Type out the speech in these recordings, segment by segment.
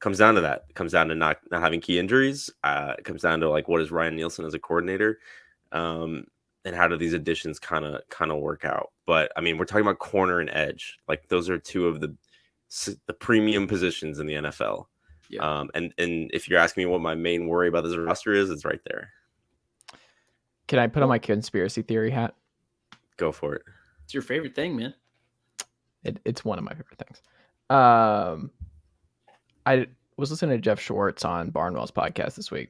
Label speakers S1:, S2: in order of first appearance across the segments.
S1: comes down to that. It comes down to not having key injuries. It comes down to like, what is Ryan Nielsen as a coordinator, and how do these additions kind of work out? But I mean, we're talking about corner and edge. Like those are two of the premium positions in the NFL. Yeah. And if you're asking me what my main worry about this roster is, it's right there.
S2: Can I put on my conspiracy theory hat?
S1: Go for it.
S3: It's your favorite thing, man.
S2: It's one of my favorite things. I was listening to Jeff Schwartz on Barnwell's podcast this week,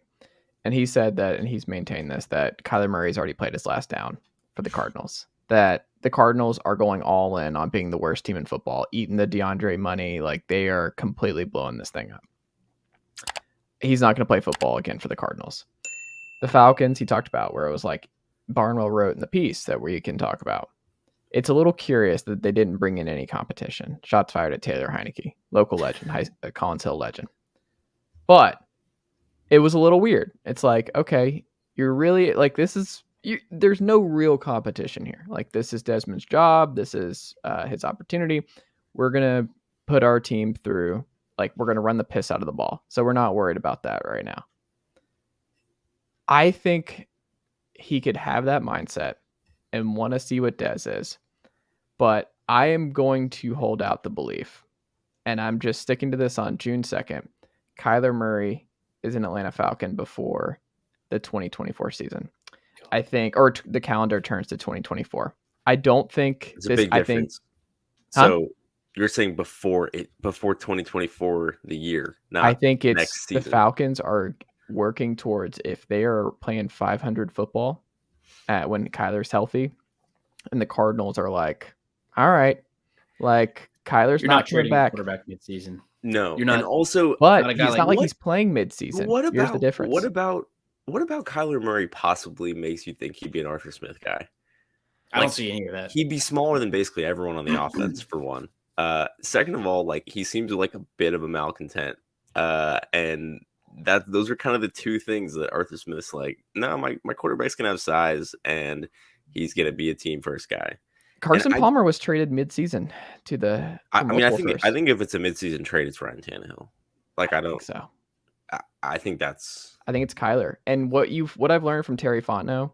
S2: and he said that, and he's maintained this, that Kyler Murray's already played his last down for the Cardinals. That the Cardinals are going all in on being the worst team in football, eating the DeAndre money. Like, they are completely blowing this thing up. He's not going to play football again for the Cardinals. The Falcons, he talked about, where it was like Barnwell wrote in the piece that we can talk about. It's a little curious that they didn't bring in any competition. Shots fired at Taylor Heineke, local legend, Collins Hill legend. But it was a little weird. It's like, okay, you're really like, there's no real competition here. Like, this is Desmond's job. This is his opportunity. We're going to put our team through, like, we're going to run the piss out of the ball. So we're not worried about that right now. I think he could have that mindset and want to see what Des is. But I am going to hold out the belief, and I'm just sticking to this on June 2nd. Kyler Murray is an Atlanta Falcon before the 2024 season. I think, or the calendar turns to 2024. I don't think
S1: it's a big difference. So you're saying before 2024, the year, not
S2: I think it's
S1: next season.
S2: The Falcons are working towards, if they are playing 500 football when Kyler's healthy, and the Cardinals are like, all right, like, Kyler's not coming back.
S3: Quarterback midseason.
S1: No,
S3: you're not.
S1: And also,
S2: but it's not like he's playing midseason. Here's the difference.
S1: What about Kyler Murray possibly makes you think he'd be an Arthur Smith guy?
S3: I don't see any of that.
S1: He'd be smaller than basically everyone on the offense, for one. Second of all, like, he seems like a bit of a malcontent, and those are kind of the two things that Arthur Smith's like, no, my quarterback's gonna have size, and he's gonna be a team first guy.
S2: Carson Palmer was traded midseason to the.
S1: I think if it's a midseason trade, it's Ryan Tannehill. Like, I don't
S2: think so.
S1: I think
S2: it's Kyler. And what I've learned from Terry Fontenot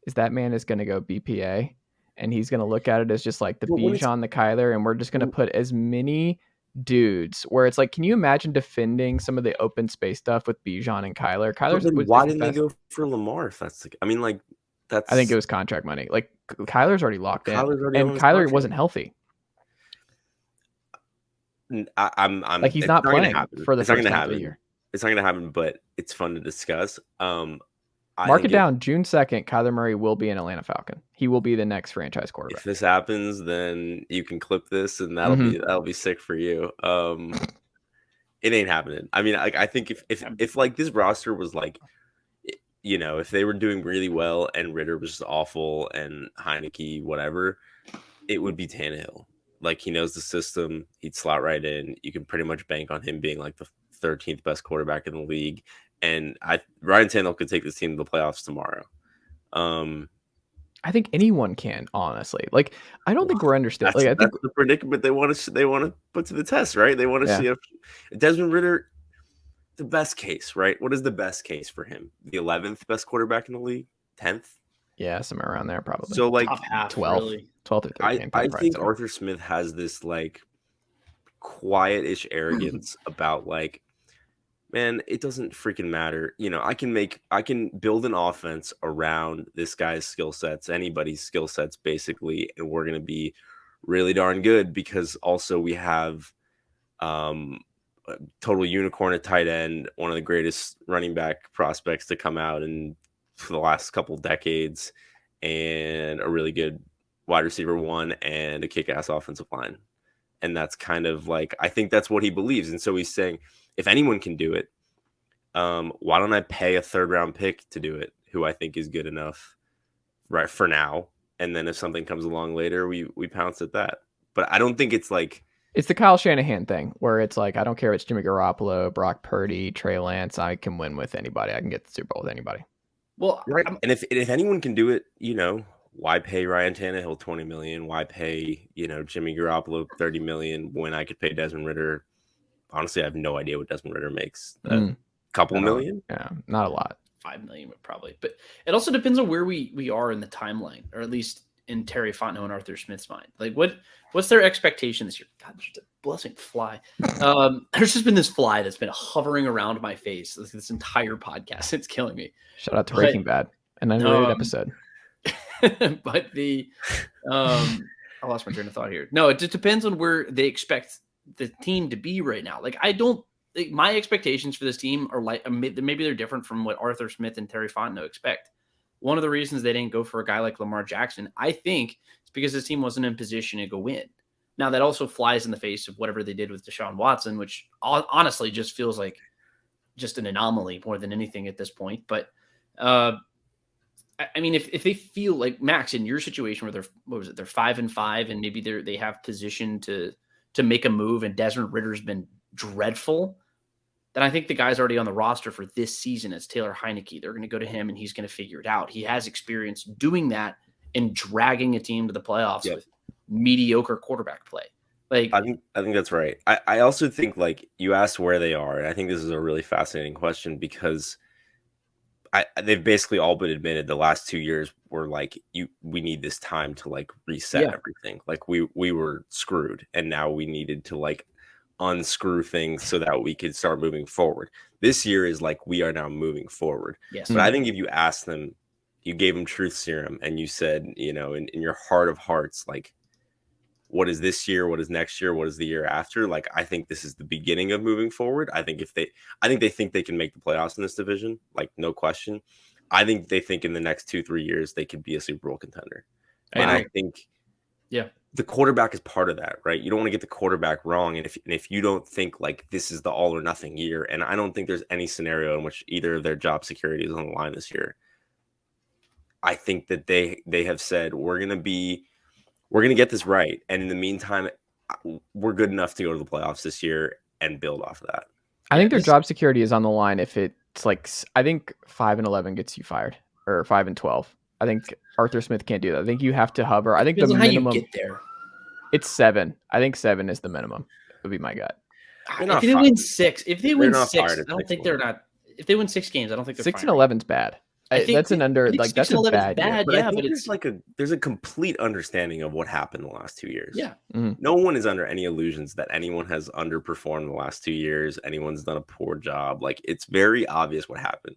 S2: is that man is going to go BPA, and he's going to look at it as just like the Bijan, the Kyler, and we're just going to put as many dudes where it's like, can you imagine defending some of the open space stuff with Bijan and Kyler?
S1: Why didn't they go for Lamar? If that's
S2: I think it was contract money. Like, Kyler's already locked in, and Kyler wasn't healthy.
S1: I'm
S2: like, he's not playing for the first half of the year.
S1: It's not going to happen, but it's fun to discuss.
S2: Mark it down. June 2nd, Kyler Murray will be an Atlanta Falcon. He will be the next franchise quarterback.
S1: If this happens, then you can clip this, and that'll be sick for you. It ain't happening. I mean, I think if like this roster was like, you know, if they were doing really well and Ritter was just awful and Heineke, whatever, it would be Tannehill. Like, he knows the system. He'd slot right in. You can pretty much bank on him being like the 13th best quarterback in the league. And Ryan Tannehill could take this team to the playoffs tomorrow.
S2: I think anyone can, honestly. Like, I don't think we're understanding. Like,
S1: that's the predicament they want to put to the test, right? They want to see if Desmond Ritter, the best case, right? What is the best case for him? The 11th best quarterback in the league? 10th?
S2: Yeah, somewhere around there, probably.
S1: So, like,
S2: 12th, really. 12th or 13th.
S1: I think Arthur Smith has this, like, quiet-ish arrogance about, like, man, it doesn't freaking matter. You know, I can build an offense around this guy's skill sets, anybody's skill sets, basically, and we're going to be really darn good, because also we have a total unicorn at tight end, one of the greatest running back prospects to come out for the last couple decades, and a really good wide receiver one, and a kick-ass offensive line. And that's kind of like, I think that's what he believes. And so he's saying, if anyone can do it, why don't I pay a third-round pick to do it, who I think is good enough right for now, and then if something comes along later, we pounce at that. But I don't think it's like...
S2: It's the Kyle Shanahan thing, where it's like, I don't care if it's Jimmy Garoppolo, Brock Purdy, Trey Lance, I can win with anybody. I can get the Super Bowl with anybody.
S1: Well, right. And if anyone can do it, you know, why pay Ryan Tannehill $20 million? Why pay, you know, Jimmy Garoppolo $30 million when I could pay Desmond Ritter honestly, I have no idea what Desmond Ritter makes. A couple million?
S2: Yeah, not a lot.
S3: 5 million would probably, but it also depends on where we are in the timeline, or at least in Terry Fontenot and Arthur Smith's mind. Like what's their expectation this year? God, there's a blessing fly. There's just been this fly that's been hovering around my face this entire podcast. It's killing me.
S2: Shout out to Breaking Bad, an underrated episode.
S3: But I lost my train of thought here. No, it just depends on where they expect the team to be right now. Like my expectations for this team are like maybe they're different from what Arthur Smith and Terry Fontenot expect. One of the reasons they didn't go for a guy like Lamar Jackson, I think, is because this team wasn't in position to go win. Now that also flies in the face of whatever they did with Deshaun Watson, which honestly just feels like just an anomaly more than anything at this point. But I mean, if they feel like Max in your situation where they're 5-5 and maybe they have position to make a move and Desmond Ritter's been dreadful, then I think the guy's already on the roster for this season as Taylor Heineke. They're going to go to him and he's going to figure it out. He has experience doing that and dragging a team to the playoffs with mediocre quarterback play. Like
S1: I think that's right. I also think like you asked where they are, and I think this is a really fascinating question because they've basically all but admitted the last 2 years were like we need this time to like reset everything. Like we were screwed and now we needed to like unscrew things so that we could start moving forward. This year is like we are now moving forward.
S3: Yes.
S1: But I think if you asked them, you gave them truth serum and you said, you know, in your heart of hearts, like what is this year? What is next year? What is the year after? Like, I think this is the beginning of moving forward. I think they think they can make the playoffs in this division, like no question. I think they think in the next 2-3 years they could be a Super Bowl contender. And I think the quarterback is part of that, right? You don't want to get the quarterback wrong. And if you don't think like this is the all or nothing year, and I don't think there's any scenario in which either of their job security is on the line this year. I think that they have said we're gonna get this right, and in the meantime, we're good enough to go to the playoffs this year and build off of that.
S2: I think their job security is on the line if it's like I think 5-11 gets you fired, or 5-12. I think Arthur Smith can't do that. I think you have to hover. I think the minimum.
S3: How you get there.
S2: It's 7. I think 7 is the minimum. Would be my gut.
S3: If they win 6, I don't think they're not. If they win 6 games, I don't think they're
S2: 6-11's bad. That's an under like that's a bad year.
S1: But I think there's a complete understanding of what happened the last 2 years.
S3: Yeah.
S2: Mm-hmm.
S1: No one is under any illusions that anyone has underperformed the last 2 years. Anyone's done a poor job. Like it's very obvious what happened.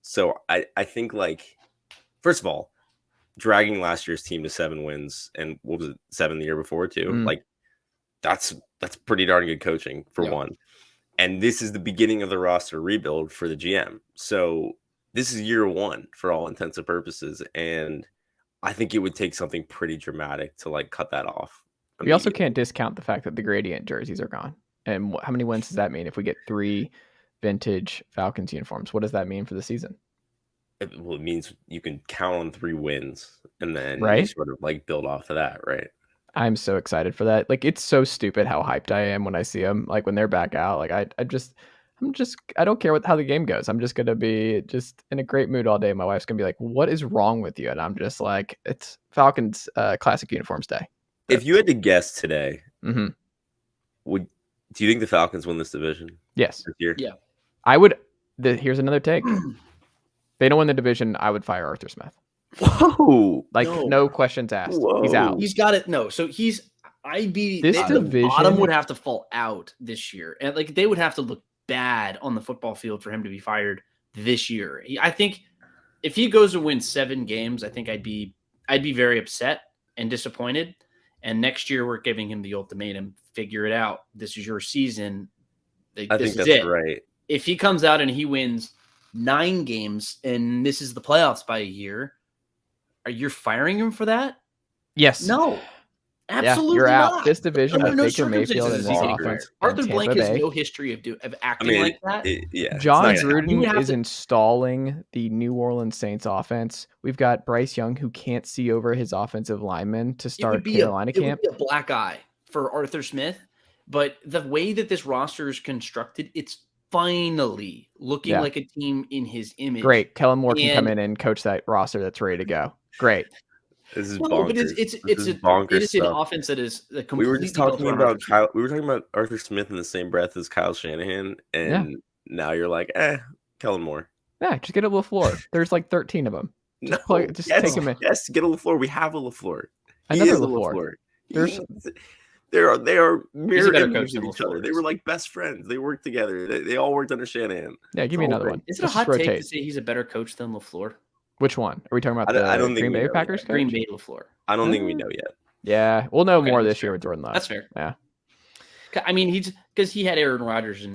S1: So I think like first of all, dragging last year's team to 7 wins and what was it 7 the year before too?
S2: Mm.
S1: Like that's pretty darn good coaching for one. And this is the beginning of the roster rebuild for the GM. So this is year 1 for all intents and purposes. And I think it would take something pretty dramatic to like cut that off.
S2: We also can't discount the fact that the gradient jerseys are gone. And how many wins does that mean? If we get 3 vintage Falcons uniforms, what does that mean for the season?
S1: It means you can count on 3 wins and then
S2: you
S1: sort of like build off of that. Right.
S2: I'm so excited for that. Like, it's so stupid how hyped I am when I see them. Like when they're back out, like I don't care how the game goes. I'm just going to be just in a great mood all day. My wife's going to be like, what is wrong with you? And I'm just like, it's Falcons classic uniforms day.
S1: If you had to guess today,
S2: mm-hmm.
S1: do you think the Falcons win this division?
S2: Yes.
S1: This year?
S3: Yeah.
S2: I would. Here's another take. They don't win the division, I would fire Arthur Smith.
S1: Whoa!
S2: Like no questions asked.
S1: Whoa.
S2: He's out.
S3: He's got it. No, so this division, the bottom would have to fall out this year, and like they would have to look bad on the football field for him to be fired this year. I think if he goes to win 7 games, I think I'd be very upset and disappointed. And next year we're giving him the ultimatum: figure it out. This is your season.
S1: I think that's right.
S3: If he comes out and he wins 9 games and misses the playoffs by a year, are you firing him for that?
S2: Yes.
S3: No. Absolutely
S2: you're
S3: not.
S2: out. This division with Baker Mayfield and raw offense.
S3: Arthur Blank has no history of acting like that.
S2: John Gruden is installing the New Orleans Saints offense. We've got Bryce Young who can't see over his offensive linemen to start Carolina camp.
S3: It would be a black eye for Arthur Smith, but the way that this roster is constructed, it's finally looking like a team in his image.
S2: Great. Kellen Moore can come in and coach that roster that's ready to go. Great.
S1: This is
S3: No,
S1: bonkers.
S3: but
S1: This is bonkers
S3: it is an
S1: stuff.
S3: offense that is completely
S1: We were just
S3: built
S1: talking
S3: around
S1: about
S3: Arthur Smith.
S1: We were talking about Arthur Smith in the same breath as Kyle Shanahan, and now you're like, Kellen Moore.
S2: Yeah, just get a LaFleur. There's like 13 of them. Just take him in.
S1: Yes, get a LaFleur. We have a LaFleur.
S2: Another LaFleur.
S1: They are mirror
S3: coach
S1: images of
S3: than
S1: each other. They were like best friends. They worked together. They all worked under Shanahan.
S2: Yeah, give me another one.
S3: Is it a hot take to say he's a better coach than LaFleur?
S2: Which one? Are we talking about
S1: I don't
S2: the Green Bay Packers coach?
S3: Green Bay LaFleur.
S1: I don't think we know yet.
S2: Yeah, we'll know more this year with Jordan Love.
S3: That's fair.
S2: Yeah.
S3: I mean, because he had Aaron Rodgers and